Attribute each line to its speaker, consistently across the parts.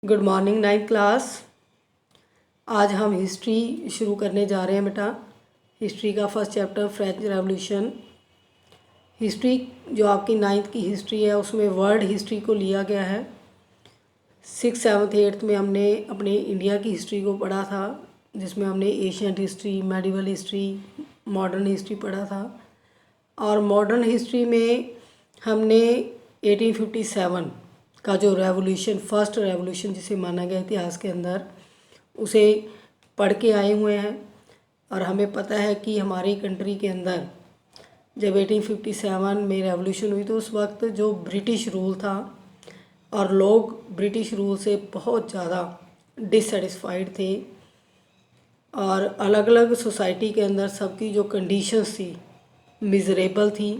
Speaker 1: Good morning ninth class. आज हम history शुरू करने जा रहे हैं बेटा। हिस्ट्री का first chapter French revolution. History जो आपकी नाइन्थ की हिस्ट्री है उसमें वर्ल्ड हिस्ट्री को लिया गया है। सिक्स सेवन्थ एट्थ में हमने अपने इंडिया की हिस्ट्री को पढ़ा था, जिसमें हमने ancient history, medieval history, modern history पढ़ा था। और मॉडर्न हिस्ट्री में हमने 1857 का जो रेवोल्यूशन, फर्स्ट रेवोल्यूशन जिसे माना गया इतिहास के अंदर, उसे पढ़ के आए हुए हैं। और हमें पता है कि हमारी कंट्री के अंदर जब 1857 में रेवोल्यूशन हुई तो उस वक्त जो ब्रिटिश रूल था और लोग ब्रिटिश रूल से बहुत ज़्यादा डिससेटिस्फाइड थे और अलग अलग सोसाइटी के अंदर सबकी जो कंडीशंस थी मिज़रेबल थी।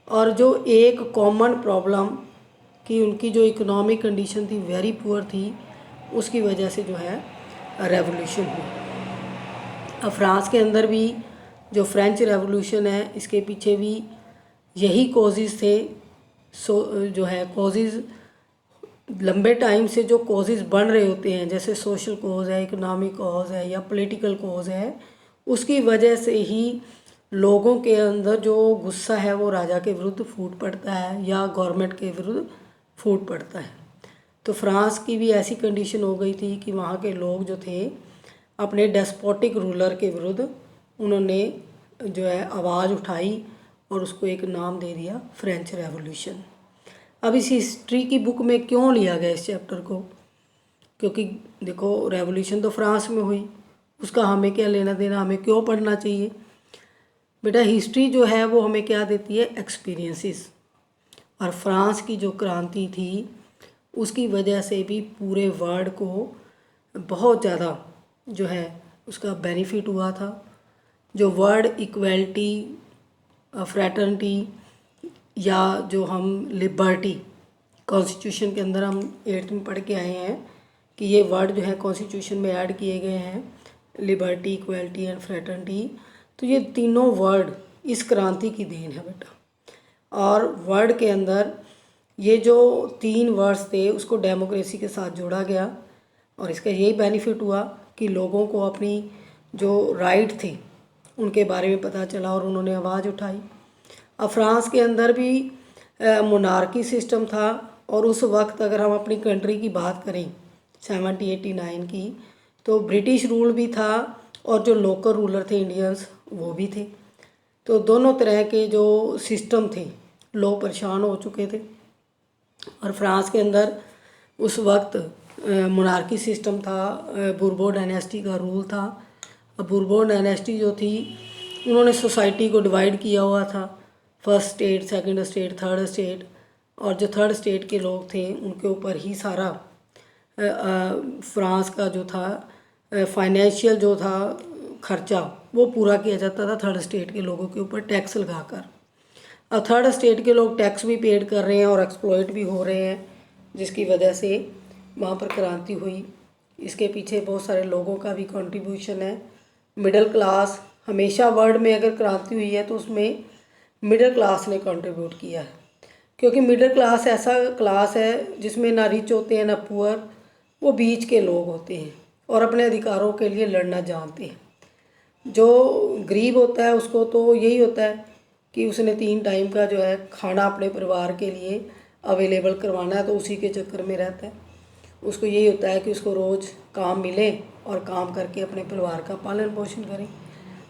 Speaker 1: और जो एक कॉमन प्रॉब्लम कि उनकी जो इकोनॉमिक कंडीशन थी वेरी पुअर थी, उसकी वजह से जो है रेवोल्यूशन हुई। अब फ्रांस के अंदर भी जो फ्रेंच रेवोल्यूशन है इसके पीछे भी यही कॉजेज़ थे। जो है कॉजेज़ लंबे टाइम से जो कॉजेज़ बन रहे होते हैं, जैसे सोशल कॉज है, इकोनॉमिक कॉज है या पॉलिटिकल कॉज है, उसकी वजह से ही लोगों के अंदर जो गुस्सा है वो राजा के विरुद्ध फूट पड़ता है या गवर्नमेंट के विरुद्ध फूट पड़ता है। तो फ्रांस की भी ऐसी कंडीशन हो गई थी कि वहाँ के लोग जो थे अपने डेस्पोटिक रूलर के विरुद्ध उन्होंने जो है आवाज़ उठाई और उसको एक नाम दे दिया फ्रेंच रेवोल्यूशन। अब इस हिस्ट्री की बुक में क्यों लिया गया इस चैप्टर को? क्योंकि देखो रेवोल्यूशन तो फ्रांस में हुई, उसका हमें क्या लेना देना, हमें क्यों पढ़ना चाहिए बेटा? हिस्ट्री जो है वो हमें क्या देती है? एक्सपीरियंसेस। और फ्रांस की जो क्रांति थी उसकी वजह से भी पूरे वर्ल्ड को बहुत ज़्यादा जो है उसका बेनिफिट हुआ था। जो वर्ड इक्वलिटी, फ्रेटर्निटी या जो हम लिबर्टी कॉन्स्टिट्यूशन के अंदर हम एट्थ में पढ़ के आए हैं कि ये वर्ड जो है कॉन्स्टिट्यूशन में ऐड किए गए हैं, लिबर्टी, इक्वलिटी एंड फ्रेटर्निटी। तो ये तीनों वर्ड इस क्रांति की देन है बेटा। और वर्ड के अंदर ये जो तीन वर्ड्स थे उसको डेमोक्रेसी के साथ जोड़ा गया और इसका यही बेनिफिट हुआ कि लोगों को अपनी जो राइट थे उनके बारे में पता चला और उन्होंने आवाज़ उठाई। अब फ्रांस के अंदर भी मोनार्की सिस्टम था और उस वक्त अगर हम अपनी कंट्री की बात करें 1789 की, तो ब्रिटिश रूल भी था और जो लोकल रूलर थे इंडियंस वो भी थे। तो दोनों तरह के जो सिस्टम थे, लोग परेशान हो चुके थे। और फ्रांस के अंदर उस वक्त मोनार्की सिस्टम था, बुर्बो डायनेस्टी का रूल था। अब बुर्बो डायनेस्टी जो थी उन्होंने सोसाइटी को डिवाइड किया हुआ था, first state, second state, third state. और जो थर्ड स्टेट के लोग थे उनके ऊपर ही सारा फ्रांस का जो था फाइनेंशियल जो था खर्चा वो पूरा किया जाता था थर्ड स्टेट के लोगों के ऊपर टैक्स लगाकर। अब थर्ड स्टेट के लोग टैक्स भी पेड कर रहे हैं और एक्सप्लॉइट भी हो रहे हैं, जिसकी वजह से वहाँ पर क्रांति हुई। इसके पीछे बहुत सारे लोगों का भी कंट्रीब्यूशन है। मिडिल क्लास, हमेशा वर्ल्ड में अगर क्रांति हुई है तो उसमें मिडिल क्लास ने कंट्रीब्यूट किया है, क्योंकि मिडिल क्लास ऐसा क्लास है जिसमें ना रिच होते हैं ना पुअर, वो बीच के लोग होते हैं और अपने अधिकारों के लिए लड़ना जानते हैं। जो गरीब होता है उसको तो यही होता है कि उसने 3 टाइम का जो है खाना अपने परिवार के लिए अवेलेबल करवाना है, तो उसी के चक्कर में रहता है। उसको यही होता है कि उसको रोज़ काम मिले और काम करके अपने परिवार का पालन पोषण करें।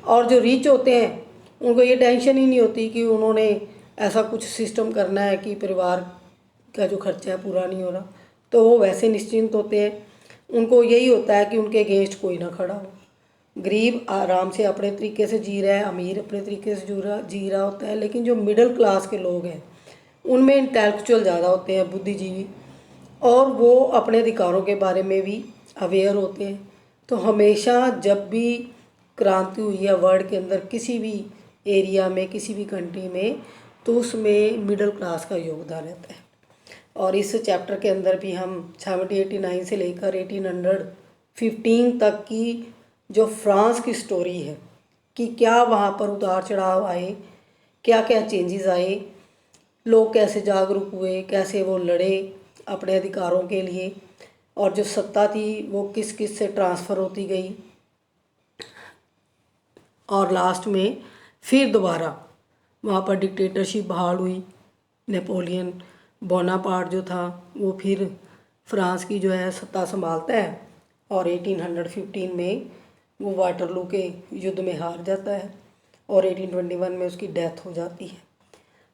Speaker 1: और जो रिच होते हैं उनको ये टेंशन ही नहीं होती कि उन्होंने ऐसा कुछ सिस्टम करना है कि परिवार का जो खर्चा है पूरा नहीं हो रहा, तो वो वैसे निश्चिंत होते हैं। उनको यही होता है कि उनके अगेंस्ट कोई ना खड़ा हो। गरीब आराम से अपने तरीके से जी रहा है, अमीर अपने तरीके से जी रहा होता है। लेकिन जो मिडिल क्लास के लोग हैं उनमें इंटेलेक्चुअल ज़्यादा होते हैं, बुद्धिजीवी, और वो अपने अधिकारों के बारे में भी अवेयर होते हैं। तो हमेशा जब भी क्रांति हुई है वर्ल्ड के अंदर किसी भी एरिया में, किसी भी कंट्री में, तो उसमें मिडिल क्लास का योगदान रहता है। और इस चैप्टर के अंदर भी हम 1789 से लेकर 1815 तक की जो फ्रांस की स्टोरी है कि क्या वहाँ पर उतार चढ़ाव आए, क्या क्या चेंजेस आए, लोग कैसे जागरूक हुए, कैसे वो लड़े अपने अधिकारों के लिए, और जो सत्ता थी वो किस किस से ट्रांसफ़र होती गई, और लास्ट में फिर दोबारा वहाँ पर डिक्टेटरशिप बहाल हुई। नेपोलियन बोनापार्ट जो था वो फिर फ्रांस की जो है सत्ता संभालता है और 1815 में वो वाटरलू के युद्ध में हार जाता है और 1821 में उसकी डेथ हो जाती है।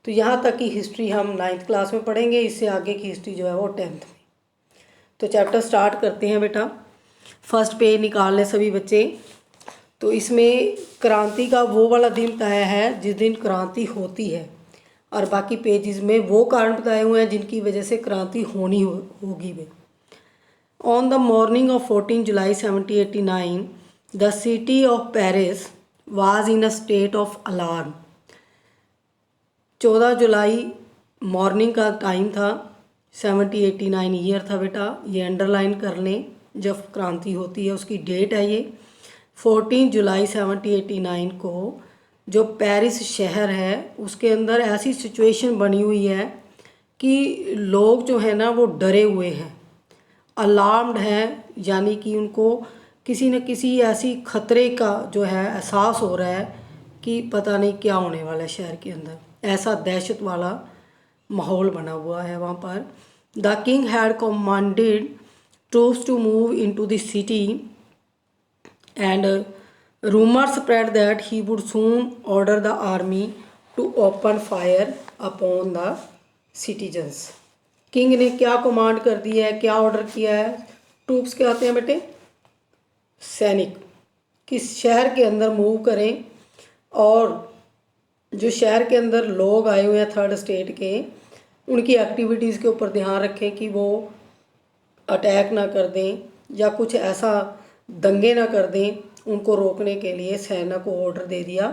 Speaker 1: तो यहाँ तक की हिस्ट्री हम 9th क्लास में पढ़ेंगे, इससे आगे की हिस्ट्री जो है वो 10th में। तो चैप्टर स्टार्ट करते हैं बेटा। फर्स्ट पेज निकाल लें सभी बच्चे। तो इसमें क्रांति का वो वाला दिन बताया है जिस दिन क्रांति होती है, और बाकी पेजेस में वो कारण बताए हुए हैं जिनकी वजह से क्रांति होगी वे। On the morning of 14 July 1789 the city of Paris was in a state of alarm. 14 जुलाई मॉर्निंग का टाइम था, 1789 ईयर था बेटा, ये अंडरलाइन कर लें। जब क्रांति होती है उसकी डेट है ये 14 जुलाई 1789 को। जो पेरिस शहर है उसके अंदर ऐसी सिचुएशन बनी हुई है कि लोग जो है ना वो डरे हुए हैं, अलार्म्ड हैं, यानी कि उनको किसी न किसी ऐसी खतरे का जो है एहसास हो रहा है कि पता नहीं क्या होने वाला है शहर के अंदर। ऐसा दहशत वाला माहौल बना हुआ है वहाँ पर। The king had commanded troops to move into the city and rumors spread that he would soon order the army to open fire upon the citizens। King ने क्या कमांड कर दी है, क्या ऑर्डर किया है? ट्रूप्स क्या आते हैं बेटे? सैनिक, किस शहर के अंदर मूव करें और जो शहर के अंदर लोग आए हुए हैं थर्ड स्टेट के, उनकी एक्टिविटीज़ के ऊपर ध्यान रखें कि वो अटैक ना कर दें या कुछ ऐसा दंगे ना कर दें। उनको रोकने के लिए सेना को ऑर्डर दे दिया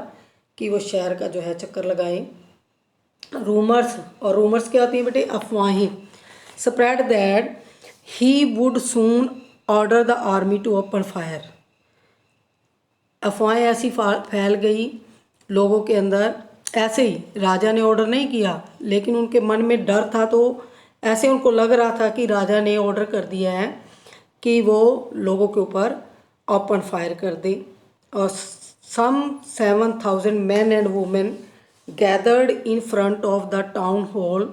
Speaker 1: कि वो शहर का जो है चक्कर लगाएं। रूमर्स, और रूमर्स क्या होती है बेटे? अफवाहें। Spread that he would soon order the army to open fire. अफवाहें ऐसी फैल गई लोगों के अंदर, ऐसे ही राजा ने ऑर्डर नहीं किया लेकिन उनके मन में डर था, तो ऐसे उनको लग रहा था कि राजा ने ऑर्डर कर दिया है कि वो लोगों के ऊपर ओपन फायर कर दे। और सम 7,000 men and women gathered in front of the town hall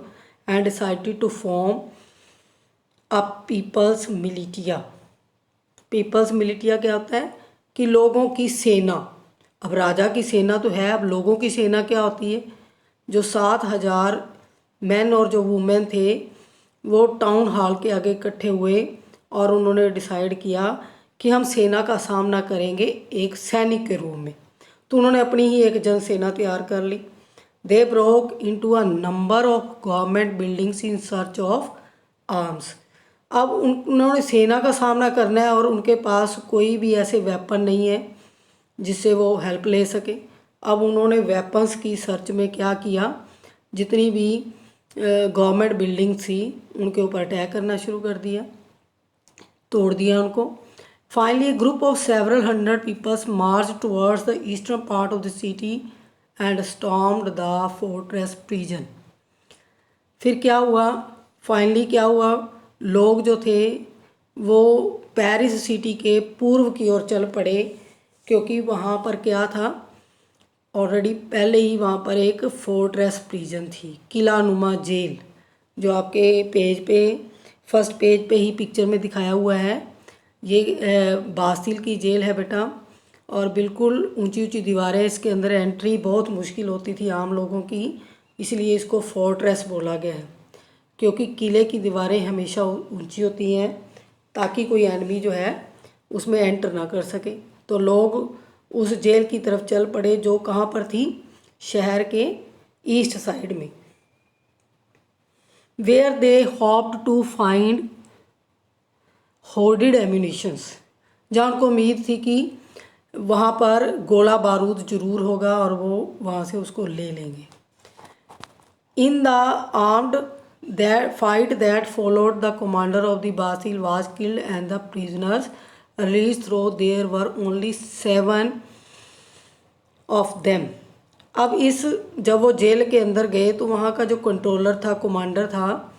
Speaker 1: and decided to form a people's militia। People's militia क्या होता है? कि लोगों की सेना। अब राजा की सेना तो है, अब लोगों की सेना क्या होती है? जो 7,000 मैन और जो वुमेन थे वो टाउन हॉल के आगे इकट्ठे हुए और उन्होंने डिसाइड किया कि हम सेना का सामना करेंगे एक सैनिक के रूप में। तो उन्होंने अपनी ही एक जन सेना तैयार कर ली। They broke into a number of government buildings in search of arms. अब उन्होंने सेना का सामना करना है और उनके पास कोई भी ऐसे वेपन नहीं है जिससे वो हेल्प ले सके। अब उन्होंने वेपन्स की सर्च में क्या किया, जितनी भी गवर्नमेंट बिल्डिंग थी उनके ऊपर अटैक करना शुरू कर दिया, तोड़ दिया उनको। Finally group of several 100 peoples march towards the eastern part of the city and stormed the fortress prison. फिर क्या हुआ? फाइनली क्या हुआ? लोग जो थे वो पेरिस सिटी के पूर्व की ओर चल पड़े, क्योंकि वहाँ पर क्या था, ऑलरेडी पहले ही वहाँ पर एक फोर्ट्रेस प्रिजन थी, किला नुमा जेल, जो आपके पेज पे फर्स्ट पेज पे ही पिक्चर में दिखाया हुआ है। ये बास्तिल की जेल है बेटा, और बिल्कुल ऊंची ऊंची दीवारें, इसके अंदर एंट्री बहुत मुश्किल होती थी आम लोगों की, इसलिए इसको फोर्ट्रेस बोला गया है। क्योंकि किले की दीवारें हमेशा ऊंची होती हैं ताकि कोई एनिमी जो है उसमें एंटर ना कर सके। तो लोग उस जेल की तरफ चल पड़े जो कहाँ पर थी? शहर के ईस्ट साइड में। Where they hoped to find hoarded ammunitions, जहाँ उनको उम्मीद थी कि वहाँ पर गोला बारूद जरूर होगा और वो वहाँ से उसको ले लेंगे। In the armed that fight that followed the commander of the Bastille was killed and the prisoners release through there were only 7 of them. अब जब वो जेल के अंदर गए तो वहाँ का जो कंट्रोलर था, कमांडर था,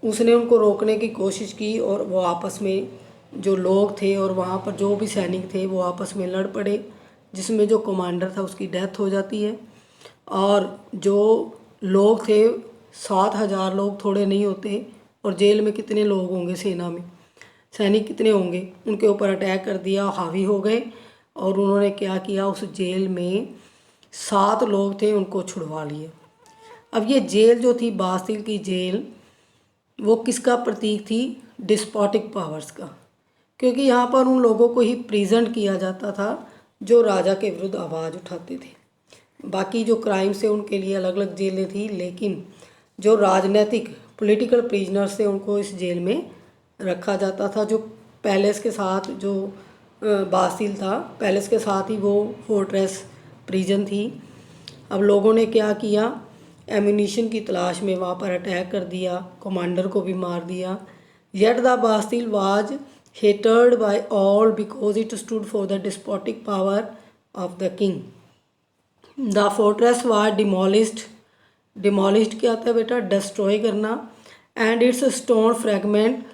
Speaker 1: उसने उनको रोकने की कोशिश की और वो आपस में जो लोग थे और वहाँ पर जो भी सैनिक थे वो आपस में लड़ पड़े, जिसमें जो कमांडर था उसकी डेथ हो जाती है। और जो लोग थे 7,000 लोग थोड़े नहीं होते, और जेल में कितने लोग होंगे, सेना में सैनिक कितने होंगे, उनके ऊपर अटैक कर दिया, हावी हो गए। और उन्होंने क्या किया, उस जेल में 7 लोग थे उनको छुड़वा लिए। अब ये जेल जो थी बास्तिल की जेल, वो किसका प्रतीक थी, डिस्पोटिक पावर्स का, क्योंकि यहाँ पर उन लोगों को ही प्रेजेंट किया जाता था जो राजा के विरुद्ध आवाज़ उठाते थे। बाकी जो क्राइम्स थे उनके लिए अलग अलग जेलें थी, लेकिन जो राजनीतिक पॉलिटिकल प्रिजनर्स थे उनको इस जेल में रखा जाता था। जो पैलेस के साथ जो बास्तिल था, पैलेस के साथ ही वो फोर्ट्रेस प्रिजन थी। अब लोगों ने क्या किया, एम्यूनिशन की तलाश में वहाँ पर अटैक कर दिया, कमांडर को भी मार दिया। Yet the Bastille was hated by all because it stood for the despotic power of the king. The fortress was demolished, demolished क्या होता है बेटा, डिस्ट्रॉय करना। And its stone fragment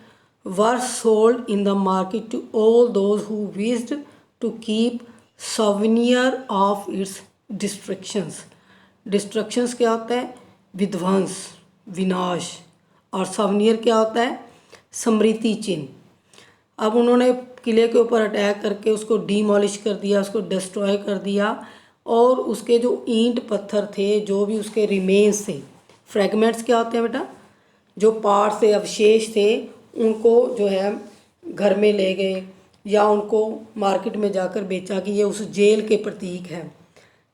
Speaker 1: were sold in the market to all those who wished to keep souvenir of its destructions. Destructions क्या होता है, विध्वंस, विनाश। और सॉवेनियर क्या होता है, स्मृति चिन्ह। अब उन्होंने किले के ऊपर अटैक करके उसको डीमोलिश कर दिया, उसको डिस्ट्रॉय कर दिया, और उसके जो ईंट पत्थर थे, जो भी उसके रिमेन्स थे, फ्रैगमेंट्स क्या होते हैं बेटा, जो पार्ट्स थे, अवशेष थे, उनको जो है घर में ले गए या उनको मार्केट में जाकर बेचा कि ये उस जेल के प्रतीक हैं,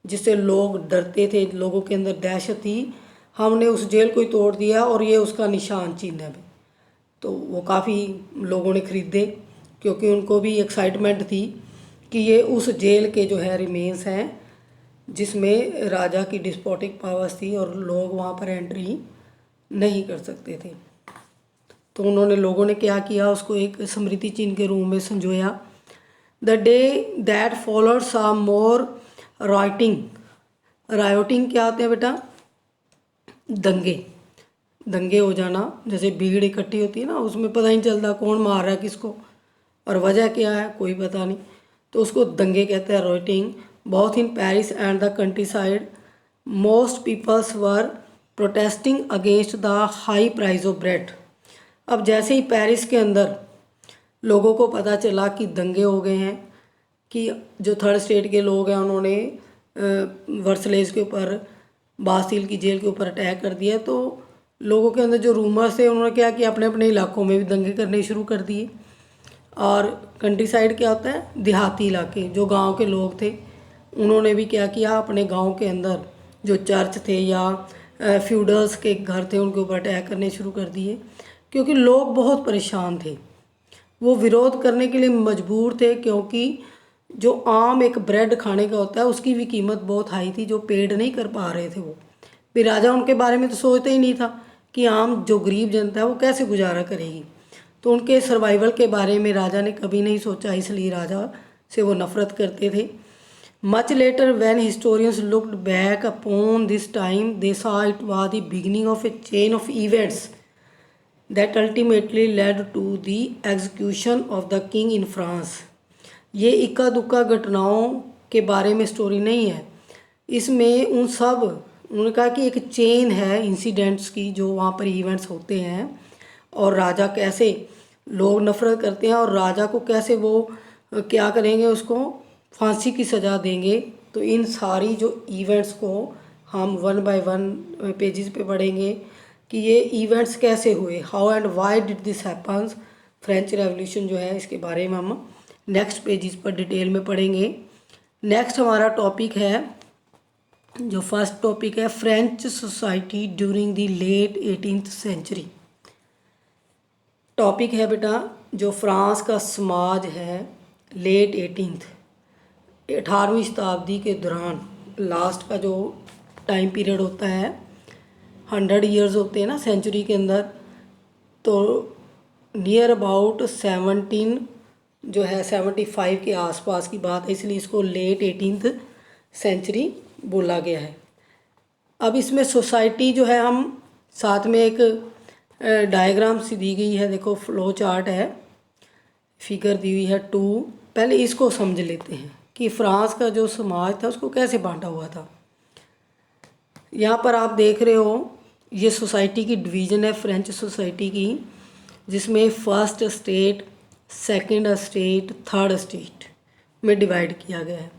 Speaker 1: जिससे लोग डरते थे, लोगों के अंदर दहशत थी। हमने उस जेल को ही तोड़ दिया और ये उसका निशान चिन्ह है। तो वो काफ़ी लोगों ने ख़रीदे, क्योंकि उनको भी एक्साइटमेंट थी कि ये उस जेल के जो है रिमेन्स हैं, जिसमें राजा की डिस्पोटिक पावर्स थी और लोग वहाँ पर एंट्री नहीं कर सकते थे। तो उन्होंने, लोगों ने क्या किया, उसको एक स्मृति चिन्ह के रूप में संजोया। द डे दैट फॉलोड सा मोर राइटिंग, रायोटिंग क्या होते हैं बेटा, दंगे, दंगे हो जाना, जैसे भीड़ इकट्ठी होती है ना, उसमें पता नहीं चलता कौन मार रहा है किसको और वजह क्या है कोई पता नहीं, तो उसको दंगे कहते हैं, rioting. Both in Paris and the countryside most peoples were protesting against the high price of bread. अब जैसे ही पेरिस के अंदर लोगों को पता चला कि दंगे हो गए हैं, कि जो थर्ड स्टेट के लोग हैं उन्होंने वर्सलेस के ऊपर, बास्तिल की जेल के ऊपर अटैक कर दिया, तो लोगों के अंदर जो रूमर्स थे उन्होंने क्या किया, अपने अपने इलाकों में भी दंगे करने शुरू कर दिए। और कंट्री साइड क्या होता है, देहाती इलाके, जो गांव के लोग थे उन्होंने भी क्या किया, अपने गांव के अंदर जो चर्च थे या फ्यूडल्स के घर थे उनके ऊपर अटैक करने शुरू कर दिए, क्योंकि लोग बहुत परेशान थे, वो विरोध करने के लिए मजबूर थे, क्योंकि जो आम एक ब्रेड खाने का होता है उसकी भी कीमत बहुत हाई थी, जो पेड नहीं कर पा रहे थे वो भी। राजा उनके बारे में तो सोचता ही नहीं था कि आम जो गरीब जनता है वो कैसे गुजारा करेगी, तो उनके सर्वाइवल के बारे में राजा ने कभी नहीं सोचा, इसलिए राजा से वो नफ़रत करते थे। Much later when historians looked back upon this time they saw it was the beginning of a chain of events that ultimately led to the execution of the king in France. ये इक्का दुक्का घटनाओं के बारे में story नहीं है, इसमें उन सब, उन्होंने कहा कि एक चेन है इंसिडेंट्स की, जो वहाँ पर इवेंट्स होते हैं और राजा कैसे, लोग नफ़रत करते हैं और राजा को कैसे वो क्या करेंगे, उसको फांसी की सज़ा देंगे। तो इन सारी जो इवेंट्स को हम 1 बाय 1 पेजेस पे पढ़ेंगे कि ये इवेंट्स कैसे हुए, how and why did this happens. French revolution जो है इसके बारे में हम नेक्स्ट पेजेस पर डिटेल में पढ़ेंगे। नेक्स्ट हमारा टॉपिक है, जो फर्स्ट टॉपिक है, French society during the late 18th century. Topic है बेटा जो फ्रांस का समाज है लेट 18वीं शताब्दी के दौरान, लास्ट का जो टाइम पीरियड होता है, 100 ईयर्स होते हैं ना सेंचुरी के अंदर, तो नियर अबाउट 17 जो है 75 के आसपास की बात है, इसलिए इसको लेट 18th सेंचुरी बोला गया है। अब इसमें सोसाइटी जो है, हम साथ में एक डायग्राम सी दी गई है, देखो फ्लो चार्ट है, फिगर दी हुई है 2। पहले इसको समझ लेते हैं कि फ्रांस का जो समाज था उसको कैसे बांटा हुआ था। यहाँ पर आप देख रहे हो ये सोसाइटी की डिवीज़न है फ्रेंच सोसाइटी की, जिसमें first state, second state, third state में डिवाइड किया गया है।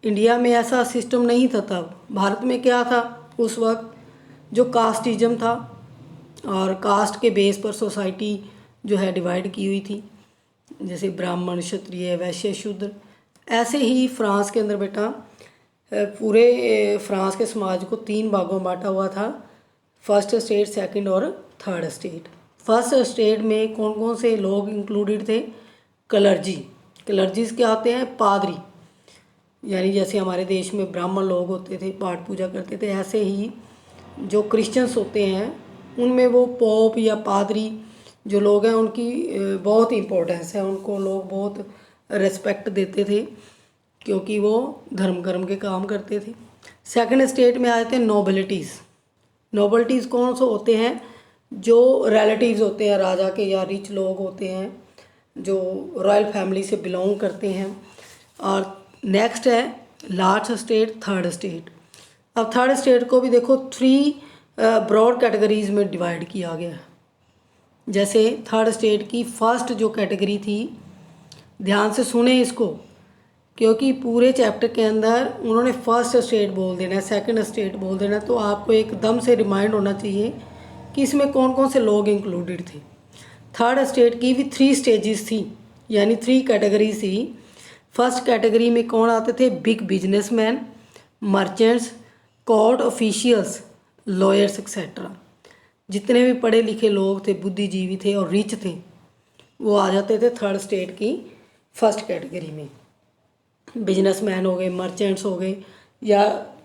Speaker 1: इंडिया में ऐसा सिस्टम नहीं था तब। भारत में क्या था उस वक्त, जो कास्टिज्म था और कास्ट के बेस पर सोसाइटी जो है डिवाइड की हुई थी, जैसे ब्राह्मण, क्षत्रिय, वैश्य, शूद्र। ऐसे ही फ्रांस के अंदर बेटा पूरे फ्रांस के समाज को 3 भागों में बांटा हुआ था, फर्स्ट स्टेट, सेकंड और थर्ड स्टेट। फर्स्ट स्टेट में कौन कौन से लोग इंक्लूडेड थे? क्लर्जी। क्लर्जीज क्या होते हैं? पादरी। यानी जैसे हमारे देश में ब्राह्मण लोग होते थे, पाठ पूजा करते थे, ऐसे ही जो क्रिश्चियंस होते हैं उनमें वो पोप या पादरी जो लोग हैं उनकी बहुत इम्पोर्टेंस है, उनको लोग बहुत रिस्पेक्ट देते थे क्योंकि वो धर्म कर्म के काम करते थे। सेकंड स्टेट में आए थे नोबिलिटीज़। नोबिलिटीज़ कौन से होते हैं? जो रिलेटिव्स होते हैं राजा के या रिच लोग होते हैं जो रॉयल फैमिली से बिलोंग करते हैं। और नेक्स्ट है लास्ट स्टेट, थर्ड स्टेट। अब थर्ड स्टेट को भी देखो 3 ब्रॉड कैटेगरीज में डिवाइड किया गया है। जैसे थर्ड स्टेट की फर्स्ट जो कैटेगरी थी, ध्यान से सुने इसको, क्योंकि पूरे चैप्टर के अंदर उन्होंने फर्स्ट स्टेट बोल देना है, सेकंड स्टेट बोल देना है, तो आपको एकदम से रिमाइंड होना चाहिए कि इसमें कौन कौन से लोग इंक्लूडेड थे। थर्ड स्टेट की भी 3 स्टेजेस थी, यानी 3 कैटेगरीज थी। फर्स्ट कैटेगरी में कौन आते थे? Big businessman, merchants, court officials, lawyers etcetera. जितने भी पढ़े लिखे लोग थे, बुद्धिजीवी थे और रिच थे, वो आ जाते थे थर्ड स्टेट की फर्स्ट कैटेगरी में। बिजनेसमैन हो गए, मर्चेंट्स हो गए, या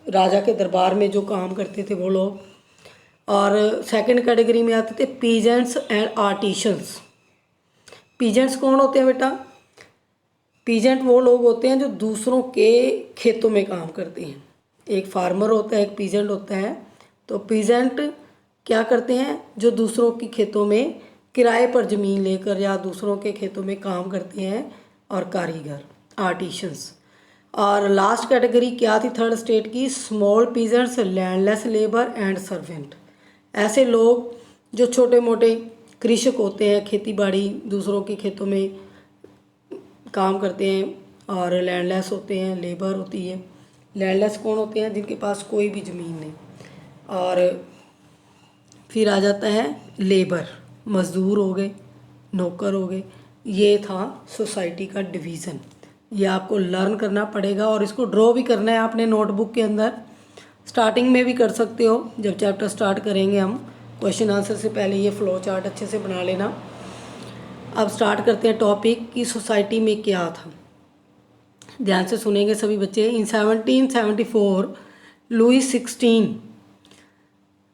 Speaker 1: राजा के दरबार में जो काम करते थे वो लोग। और सेकंड कैटेगरी में आते थे पीजेंट्स एंड आर्टिशंस। पीजेंट्स कौन होते हैं बेटा? पीजेंट वो लोग होते हैं जो दूसरों के खेतों में काम करते हैं। एक फार्मर होता है, एक पीजेंट होता है। तो पीजेंट क्या करते हैं? जो दूसरों की खेतों में किराए पर ज़मीन लेकर या दूसरों के खेतों में काम करते हैं। और कारीगर, आर्टिशंस। और लास्ट कैटेगरी क्या थी थर्ड स्टेट की? Small peasants, landless labour and servant. ऐसे लोग जो छोटे मोटे कृषक होते हैं, खेती बाड़ी दूसरों के खेतों में काम करते हैं और लैंडलेस होते हैं, लेबर होती है। लैंडलेस कौन होते हैं? जिनके पास कोई भी ज़मीन नहीं। और फिर आ जाता है लेबर, मज़दूर हो गए, नौकर हो गए। ये था सोसाइटी का डिवीज़न। ये आपको लर्न करना पड़ेगा और इसको ड्रॉ भी करना है आपने नोटबुक के अंदर। स्टार्टिंग में भी कर सकते हो, जब चैप्टर स्टार्ट करेंगे हम क्वेश्चन आंसर से पहले ये फ्लो चार्ट अच्छे से बना लेना। अब स्टार्ट करते हैं टॉपिक की सोसाइटी में क्या था। ध्यान से सुनेंगे सभी बच्चे। इन 1774 Louis 16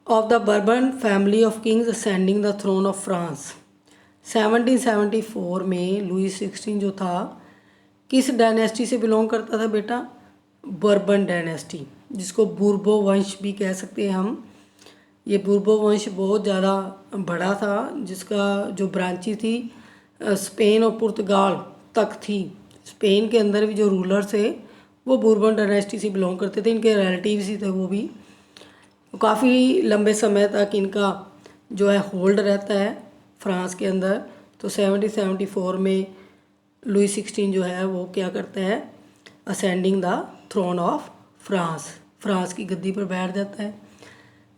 Speaker 1: of the Bourbon family of kings ascending the throne of France। 1774 में लुई 16 जो था किस डायनेस्टी से बिलोंग करता था बेटा? बर्बन डायनेस्टी, जिसको बूर्बो वंश भी कह सकते हैं हम। ये बूर्बो वंश बहुत ज़्यादा बड़ा था, जिसका जो ब्रांची थी स्पेन और पुर्तगाल तक थी। स्पेन के अंदर भी जो रूलर थे वो बूर्बन डायनेस्टी से बिलोंग करते थे, इनके रिलेटिव्स ही थे वो भी। काफ़ी लंबे समय तक इनका जो है होल्ड रहता है फ्रांस के अंदर। तो 1774 में लुई 16 जो है वो क्या करता है? Ascending the throne of France, France की गद्दी पर बैठ जाता है।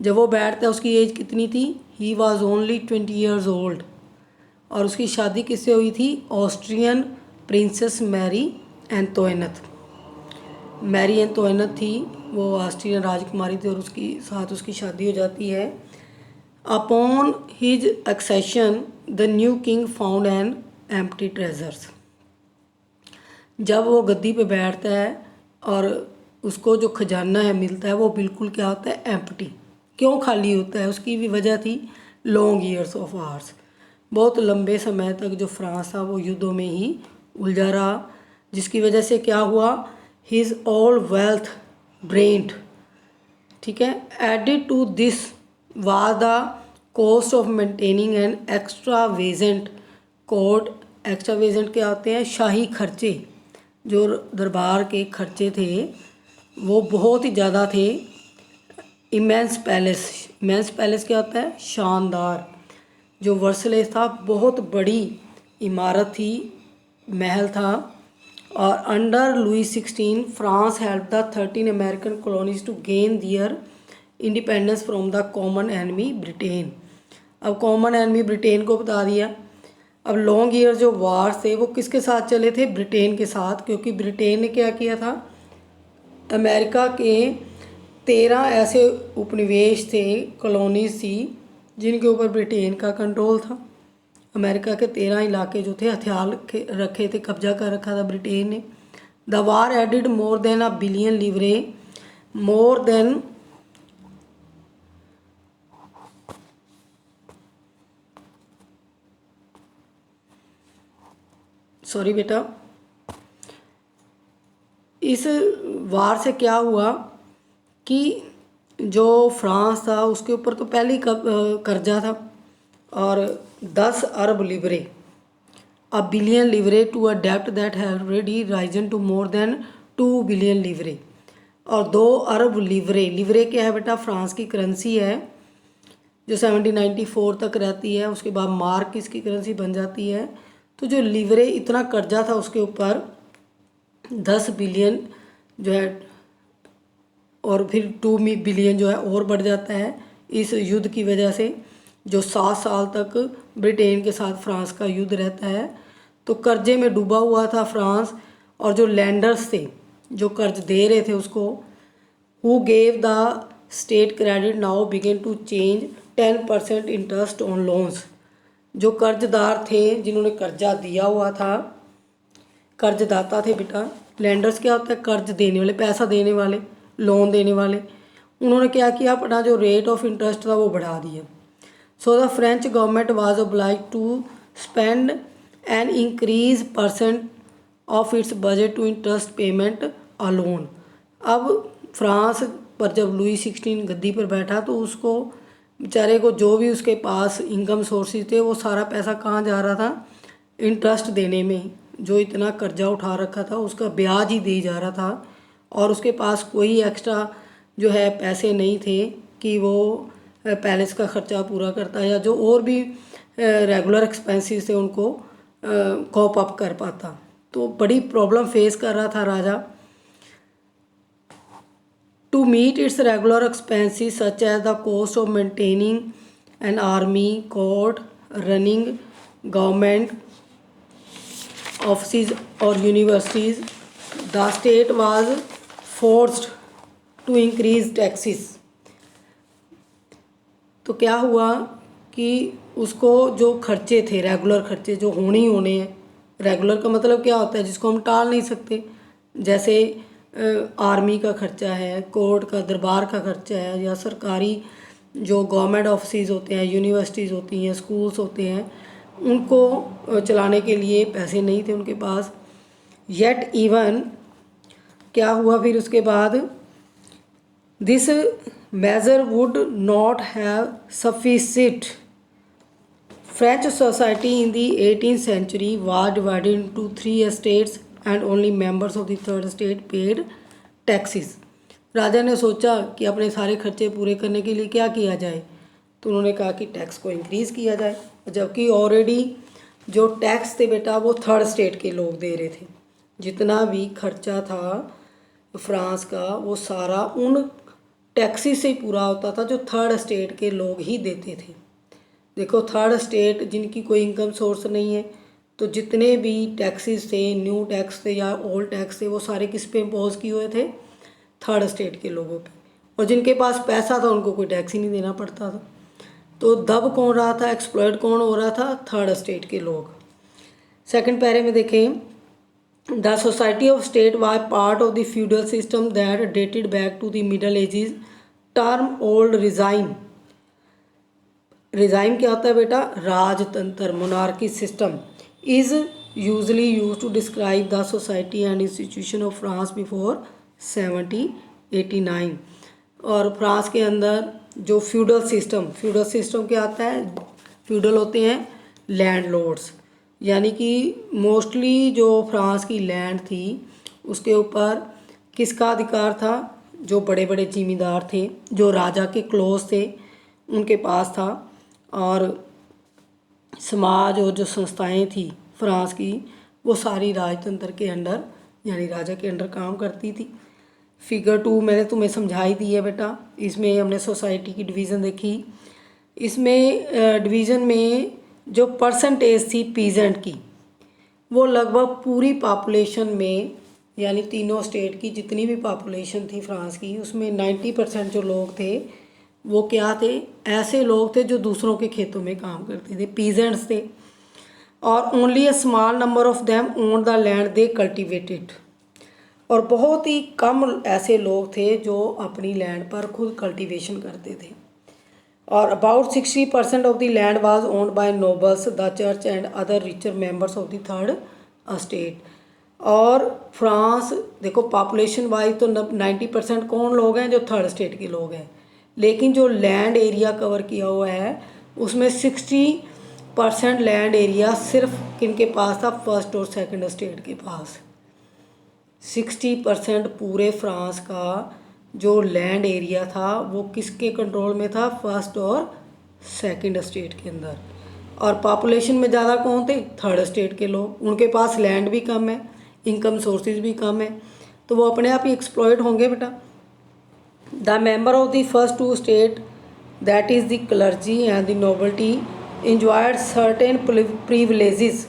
Speaker 1: जब वो बैठता है उसकी एज कितनी थी? He was only 20 years old. और उसकी शादी किससे हुई थी? Austrian princess Marie Antoinette. Marie Antoinette थी, वो ऑस्ट्रियन राजकुमारी थी और उसकी साथ उसकी शादी हो जाती है। Upon his accession the new king found an empty treasures. जब वो गद्दी पे बैठता है और उसको जो खजाना है मिलता है वो बिल्कुल क्या होता है? एम्प्टी। क्यों खाली होता है? उसकी भी वजह थी लॉन्ग ईयर्स ऑफ वार्स। बहुत लंबे समय तक जो फ्रांस था वो युद्धों में ही उलझा रहा, जिसकी वजह से क्या हुआ? His all wealth drained. ठीक है। Added to this was the cost of maintaining an extravagant court. Extravagant क्या होते हैं? शाही खर्चे। जो दरबार के खर्चे थे वो बहुत ही ज़्यादा थे। Immense palace. इमेंस पैलेस क्या होता है? शानदार। जो वर्सलेस था बहुत बड़ी इमारत थी, महल था। और under Louis 16 France help the 13 American colonies to gain their independence from the common enemy Britain. अब कॉमन एनमी ब्रिटेन को बता दिया। अब लॉन्ग ईयर जो वार थे वो किसके साथ चले थे? ब्रिटेन के साथ, क्योंकि ब्रिटेन ने क्या किया था? अमेरिका के 13 ऐसे उपनिवेश थे, कॉलोनीज थी, जिनके ऊपर ब्रिटेन का कंट्रोल था। अमेरिका के 13 इलाके जो थे हथियार रखे थे, कब्जा कर रखा था ब्रिटेन ने। The war added more than $1 billion livres, more than sorry बेटा, इस वार से क्या हुआ कि जो फ्रांस था उसके ऊपर तो पहले ही कर्जा था, और 10 अरब livres, $1 billion livres to a डेप्ट that had already risen to more than $2 billion livres, और 2 अरब लिवरे। लिवरे क्या है बेटा? फ्रांस की करेंसी है जो 1794 तक रहती है, उसके बाद मार्क इसकी करेंसी बन जाती है। तो जो लिवरे इतना कर्जा था उसके ऊपर 10 बिलियन जो है, और फिर 2 बिलियन जो है और बढ़ जाता है इस युद्ध की वजह से, जो 7 साल तक ब्रिटेन के साथ फ्रांस का युद्ध रहता है। तो कर्जे में डूबा हुआ था फ्रांस, और जो लैंडर्स थे जो कर्ज दे रहे थे उसको, who gave the state credit now begin to change 10% interest on loans. जो कर्जदार थे जिन्होंने कर्जा दिया हुआ था, कर्जदाता थे बेटा। लैंडर्स क्या होता है? कर्ज देने वाले, पैसा देने वाले, लोन देने वाले। उन्होंने क्या किया? अपना जो रेट ऑफ इंटरेस्ट था वो बढ़ा दिया। So the French government was obliged to spend an increase percent of its budget to interest payment alone. अब फ्रांस पर जब लुई 16 गद्दी पर बैठा तो उसको बेचारे को जो भी उसके पास इनकम सोर्सेज थे वो सारा पैसा कहाँ जा रहा था? इंटरेस्ट देने में। जो इतना कर्जा उठा रखा था उसका ब्याज ही दे जा रहा था, और उसके पास कोई एक्स्ट्रा जो है पैसे नहीं थे कि वो पैलेस का ख़र्चा पूरा करता, या जो और भी रेगुलर एक्सपेंसेस थे उनको कॉप अप कर पाता। तो बड़ी प्रॉब्लम फेस कर रहा था राजा। To meet its regular expenses such as the cost of maintaining an army, court, running government office और universities, the state was forced to increase taxes. तो क्या हुआ कि उसको जो खर्चे थे, रेगुलर खर्चे जो होने ही होने हैं, रेगुलर का मतलब क्या होता है? जिसको हम टाल नहीं सकते। जैसे आर्मी का खर्चा है, कोर्ट का, दरबार का खर्चा है, या सरकारी जो गवर्नमेंट ऑफिस होते हैं, यूनिवर्सिटीज़ होती हैं, स्कूल्स होते हैं, उनको चलाने के लिए पैसे नहीं थे उनके पास। येट इवन क्या हुआ फिर उसके बाद? This measure would not have sufficient. French society in the 18th century was divided into 3 estates and only members of the third estate paid taxes. राजा ने सोचा कि अपने सारे खर्चे पूरे करने के लिए क्या किया जाए, तो उन्होंने कहा कि टैक्स को इंक्रीज़ किया जाए, जबकि ऑलरेडी जो टैक्स थे बेटा वो थर्ड स्टेट के लोग दे रहे थे। जितना भी खर्चा था फ्रांस का वो सारा उन टैक्सी से ही पूरा होता था जो थर्ड स्टेट के लोग ही देते थे। देखो, थर्ड स्टेट जिनकी कोई इनकम सोर्स नहीं है, तो जितने भी टैक्सेस थे, न्यू टैक्स थे या ओल्ड टैक्स थे, वो सारे किस पे इम्पोज किए हुए थे? थर्ड स्टेट के लोगों पे। और जिनके पास पैसा था उनको कोई टैक्स ही नहीं देना पड़ता था। तो दब कौन रहा था, एक्सप्लॉयट कौन हो रहा था? थर्ड स्टेट के लोग। सेकंड पैरे में देखें, the society of state was part of the feudal system that dated back to the middle ages. Term old regime. Regime क्या होता है बेटा? राजतंत्र, monarchy system. Is usually use to describe the society and institution of France before 1789। और France के अंदर जो feudal system क्या आता है, फ्यूडल होते हैं लैंडलॉर्ड्स, यानी कि मोस्टली जो फ्रांस की लैंड थी उसके ऊपर किसका अधिकार था, जो बड़े बड़े जिम्मेदार थे, जो राजा के क्लोज थे, उनके पास था। और समाज और जो संस्थाएं थी फ्रांस की, वो सारी राजतंत्र के अंडर यानी राजा के अंडर काम करती थी। फिगर 2 मैंने तुम्हें समझाई दी है बेटा। इसमें हमने सोसाइटी की डिवीज़न देखी। इसमें डिवीज़न में जो परसेंटेज थी पीजेंट की, वो लगभग पूरी पॉपुलेशन में यानी तीनों स्टेट की जितनी भी पॉपुलेशन थी फ्रांस की, उसमें 90% जो लोग थे वो क्या थे, ऐसे लोग थे जो दूसरों के खेतों में काम करते थे, पीजेंट्स थे। और only a small number of them own the land they cultivated, और बहुत ही कम ऐसे लोग थे जो अपनी लैंड पर खुद कल्टीवेशन करते थे। और about 60% of the land was owned by nobles, the church and other richer members of the third state. और फ्रांस देखो पॉपुलेशन वाइज तो 90% कौन लोग हैं, जो थर्ड स्टेट के लोग हैं, लेकिन जो लैंड एरिया कवर किया हुआ है उसमें 60% लैंड एरिया सिर्फ किनके पास था, फर्स्ट और सेकंड स्टेट के पास। 60% पूरे फ्रांस का जो लैंड एरिया था वो किसके कंट्रोल में था, फर्स्ट और सेकंड स्टेट के अंदर। और पॉपुलेशन में ज़्यादा कौन थे, थर्ड स्टेट के लोग, उनके पास लैंड भी कम है, इनकम सोर्सेज भी कम है, तो वो अपने आप ही एक्सप्लॉयट होंगे बेटा। The member of the first two state that is the clergy and the nobility enjoyed certain privileges.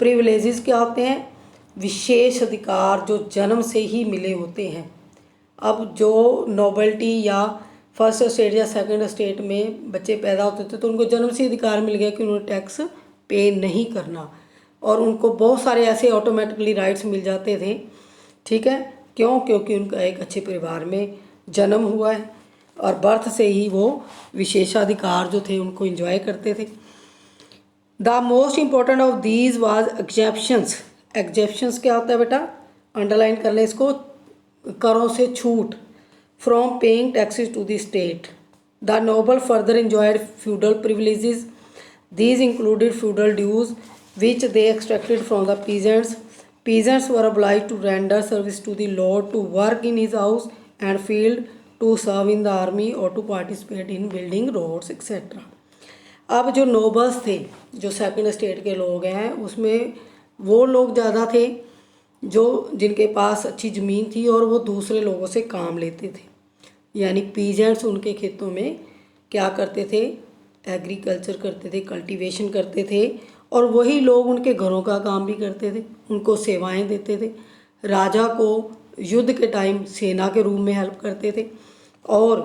Speaker 1: Privileges क्या होते हैं, विशेष अधिकार जो जन्म से ही मिले होते हैं। अब जो नोबल्टी या फर्स्ट स्टेट या सेकंड स्टेट में बच्चे पैदा होते थे तो उनको जन्म से अधिकार मिल गया कि उन्हें टैक्स पे नहीं करना, और उनको बहुत सारे ऐसे ऑटोमेटिकली राइट्स मिल जाते थे। ठीक है, क्यों, क्योंकि उनका एक अच्छे परिवार में जन्म हुआ है और बर्थ से ही वो विशेषाधिकार जो थे उनको एंजॉय करते थे। The most important of these was exemptions. Exemptions क्या होता है बेटा, अंडरलाइन कर लें इसको, करों से छूट, from paying taxes to the state. The noble further enjoyed feudal privileges. These included feudal dues which they extracted from the peasants. Peasants were obliged to render service to the lord, to work in his house and field, to serve in the army or to participate in building roads etc. अब जो nobles थे, जो second state के लोग हैं, उसमें वो लोग ज़्यादा थे जो जिनके पास अच्छी ज़मीन थी और वो दूसरे लोगों से काम लेते थे, यानी पीजेंट्स उनके खेतों में क्या करते थे, एग्रीकल्चर करते थे, कल्टीवेशन करते थे, और वही लोग उनके घरों का काम भी करते थे, उनको सेवाएं देते थे, राजा को युद्ध के टाइम सेना के रूप में हेल्प करते थे। और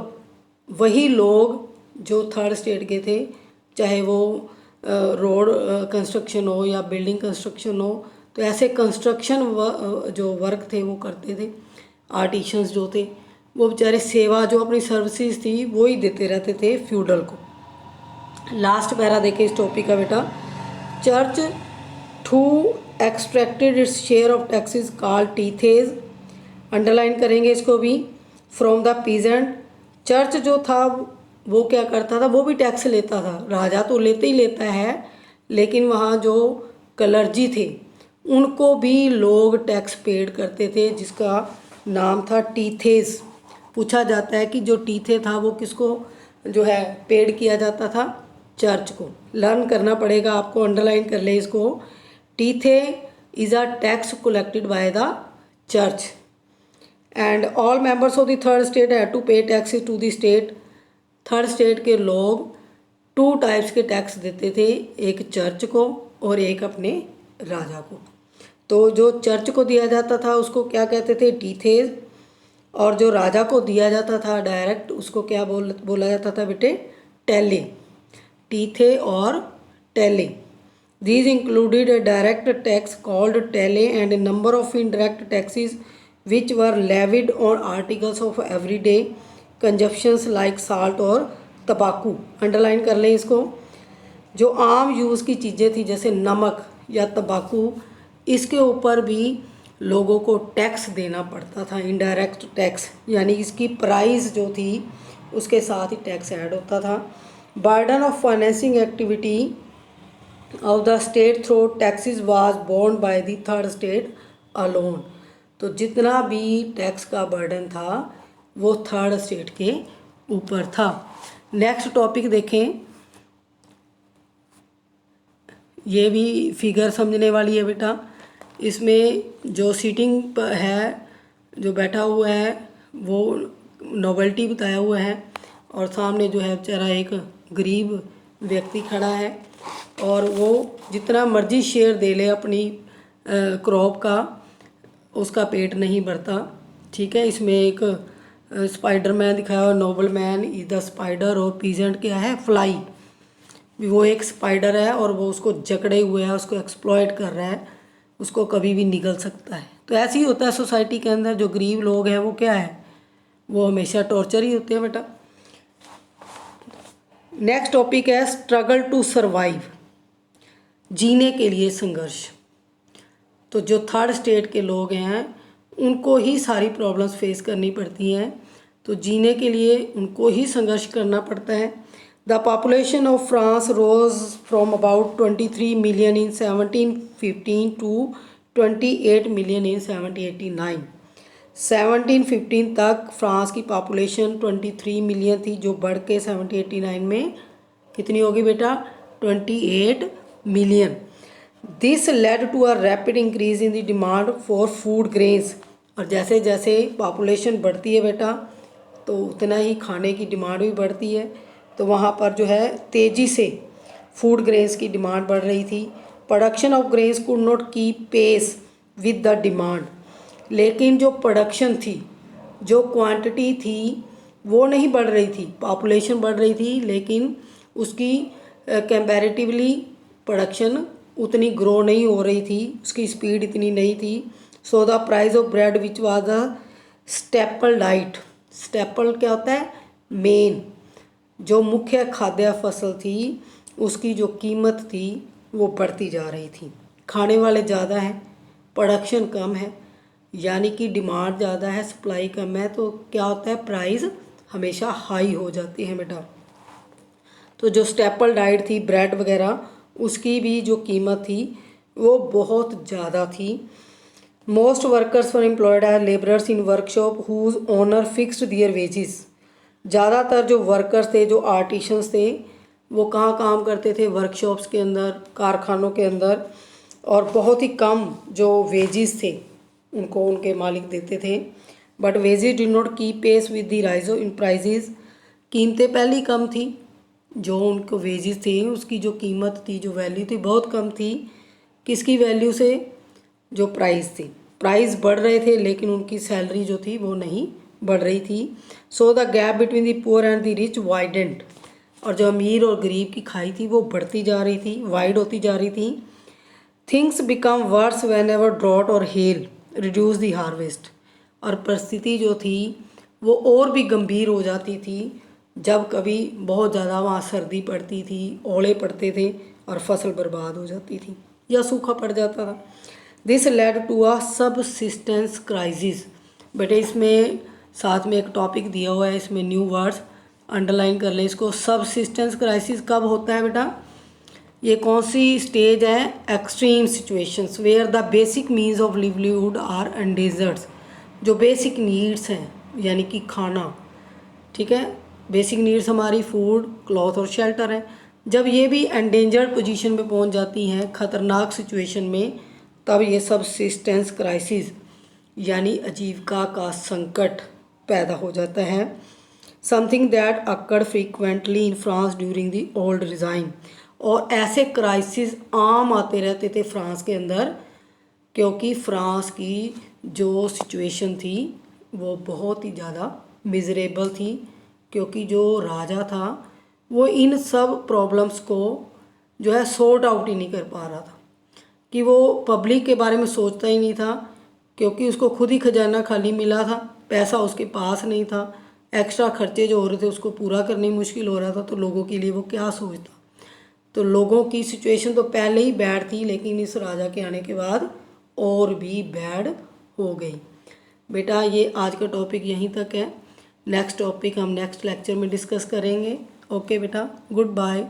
Speaker 1: वही लोग जो थर्ड स्टेट के थे, चाहे वो रोड कंस्ट्रक्शन हो या बिल्डिंग कंस्ट्रक्शन हो, तो ऐसे कंस्ट्रक्शन जो वर्क थे वो करते थे। आर्टिशंस जो थे वो बेचारे सेवा जो अपनी सर्विसेज थी वो ही देते रहते थे फ्यूडल को। लास्ट पैरा देखे इस टॉपिक का बेटा, church to extracted its share of taxes called tithes. Underline करेंगे इसको भी, फ्रॉम द पीजेंट। चर्च जो था वो क्या करता था, वो भी टैक्स लेता था, राजा तो लेते ही लेता है, लेकिन वहाँ जो क्लर्जी थे उनको भी लोग टैक्स पेड करते थे, जिसका नाम था टीथेस। पूछा जाता है कि जो टीथे था वो किसको जो है पेड किया जाता था, चर्च को। लर्न करना पड़ेगा आपको, अंडरलाइन कर ले इसको, tithe is a tax collected by the church and all members of the third state had to pay taxes to the state. Third state के लोग 2 टाइप्स के टैक्स देते थे, एक चर्च को और एक अपने राजा को। तो जो चर्च को दिया जाता था उसको क्या कहते थे, टीथेज, और जो राजा को दिया जाता था डायरेक्ट उसको क्या बोला जाता था बेटे, टेले। टीथे और टेले। These included a direct tax called tele and a number of indirect taxes which were levied on articles of everyday consumptions like salt और तंबाकू। अंडरलाइन कर लें इसको, जो आम यूज़ की चीज़ें थी जैसे नमक या तंबाकू, इसके ऊपर भी लोगों को टैक्स देना पड़ता था, इनडायरेक्ट टैक्स, यानी इसकी प्राइस जो थी उसके साथ ही टैक्स ऐड होता था। Burden of financing activity of the state through taxes was borne by the third state alone. तो जितना भी टैक्स का बर्डन था वो थर्ड स्टेट के ऊपर था। नेक्स्ट टॉपिक देखें, ये भी फिगर समझने वाली है बेटा। इसमें जो सीटिंग पर है, जो बैठा हुआ है वो नोबेल्टी बताया हुआ है, और सामने जो है बेचारा एक गरीब व्यक्ति खड़ा है, और वो जितना मर्जी शेयर दे ले अपनी क्रॉप का, उसका पेट नहीं भरता। ठीक है, इसमें एक स्पाइडरमैन दिखाया हुआ, noble man is the spider, और पीजेंट क्या है, फ्लाई। वो एक स्पाइडर है और वो उसको जकड़े हुए है, उसको एक्सप्लॉइट कर रहा है, उसको कभी भी निगल सकता है। तो ऐसे ही होता है सोसाइटी के अंदर, जो गरीब लोग हैं वो क्या है, वो हमेशा टॉर्चर ही होते हैं बेटा। नेक्स्ट टॉपिक है स्ट्रगल टू सर्वाइव, जीने के लिए संघर्ष। तो जो थर्ड स्टेट के लोग हैं उनको ही सारी प्रॉब्लम्स फेस करनी पड़ती हैं, तो जीने के लिए उनको ही संघर्ष करना पड़ता है। The population of France rose from about 23 million in 1715 to 28 million in 1789। 1715 तक फ्रांस की पॉपुलेशन 23 मिलियन थी, जो बढ़ के 1789 में कितनी होगी बेटा, 28 million. This led to a rapid increase in the demand for food grains. और जैसे जैसे पॉपुलेशन बढ़ती है बेटा तो उतना ही खाने की डिमांड भी बढ़ती है, तो वहाँ पर जो है तेज़ी से फूड ग्रेन्स की डिमांड बढ़ रही थी। Production of grains could not keep pace with the demand. लेकिन जो प्रोडक्शन थी, जो क्वांटिटी थी वो नहीं बढ़ रही थी। पॉपुलेशन बढ़ रही थी लेकिन उसकी कंपैरेटिवली प्रोडक्शन उतनी ग्रो नहीं हो रही थी, उसकी स्पीड इतनी नहीं थी। So the price of bread which was the staple diet. Staple क्या होता है, मेन जो मुख्य खाद्य फसल थी, उसकी जो कीमत थी वो बढ़ती जा रही थी। खाने वाले ज़्यादा हैं, प्रोडक्शन कम है, यानी कि डिमांड ज़्यादा है, सप्लाई कम है, तो क्या होता है, प्राइस हमेशा हाई हो जाती है बेटा। तो जो स्टेपल डाइट थी, ब्रेड वगैरह, उसकी भी जो कीमत थी वो बहुत ज़्यादा थी। Most workers were employed as labourers in workshop whose owner fixed their wages. ज़्यादातर जो वर्कर्स थे, जो आर्टिशंस थे, वो कहाँ काम करते थे, वर्कशॉप्स के अंदर, कारखानों के अंदर, और बहुत ही कम जो वेजेस थे उनको उनके मालिक देते थे। But wages did not keep pace with the rise in prices. कीमतें पहले ही कम थी, जो उनको वेजेस थे उसकी जो कीमत थी, जो वैल्यू थी, बहुत कम थी। किसकी वैल्यू से, जो प्राइस थी। प्राइस बढ़ रहे थे लेकिन उनकी सैलरी जो थी वो नहीं बढ़ रही थी। So the gap between the poor and the rich widened. और जो अमीर और गरीब की खाई थी वो बढ़ती जा रही थी, वाइड होती जा रही थी। Things become worse when ever drought और हेल रिड्यूस द हार्वेस्ट। और परिस्थिति जो थी वो और भी गंभीर हो जाती थी जब कभी बहुत ज़्यादा वहाँ सर्दी पड़ती थी, ओले पड़ते थे और फसल बर्बाद हो जाती थी या सूखा पड़ जाता था। This led to a subsistence crisis. बेटे इसमें साथ में एक टॉपिक दिया हुआ है, इसमें न्यू वर्ड्स अंडरलाइन कर ले इसको। सबसिस्टेंस क्राइसिस कब होता है बेटा, ये कौन सी स्टेज है, extreme situations where the basic means of livelihood are endangered. जो बेसिक नीड्स हैं यानी कि खाना, ठीक है, बेसिक नीड्स हमारी फूड, क्लॉथ और शेल्टर है, जब ये भी एंडेंजर्ड पोजीशन में पहुंच जाती हैं, खतरनाक सिचुएशन में, तब ये सबसिस्टेंस क्राइसिस यानी आजीविका का संकट पैदा हो जाता है। Something that occurred frequently in France during the old regime. और ऐसे क्राइसिस आम आते रहते थे फ्रांस के अंदर, क्योंकि फ्रांस की जो सिचुएशन थी वो बहुत ही ज़्यादा मिजरेबल थी, क्योंकि जो राजा था वो इन सब प्रॉब्लम्स को जो है सॉर्ट आउट ही नहीं कर पा रहा था, कि वो पब्लिक के बारे में सोचता ही नहीं था, क्योंकि उसको खुद ही खजाना खाली मिला था, पैसा उसके पास नहीं था, एक्स्ट्रा खर्चे जो हो रहे थे उसको पूरा करनी मुश्किल हो रहा था, तो लोगों के लिए वो क्या सोचता। तो लोगों की सिचुएशन तो पहले ही बैड थी, लेकिन इस राजा के आने के बाद और भी बैड हो गई। बेटा ये आज का टॉपिक यहीं तक है। नेक्स्ट टॉपिक हम नेक्स्ट लेक्चर में डिस्कस करेंगे। ओके बेटा, गुड बाय।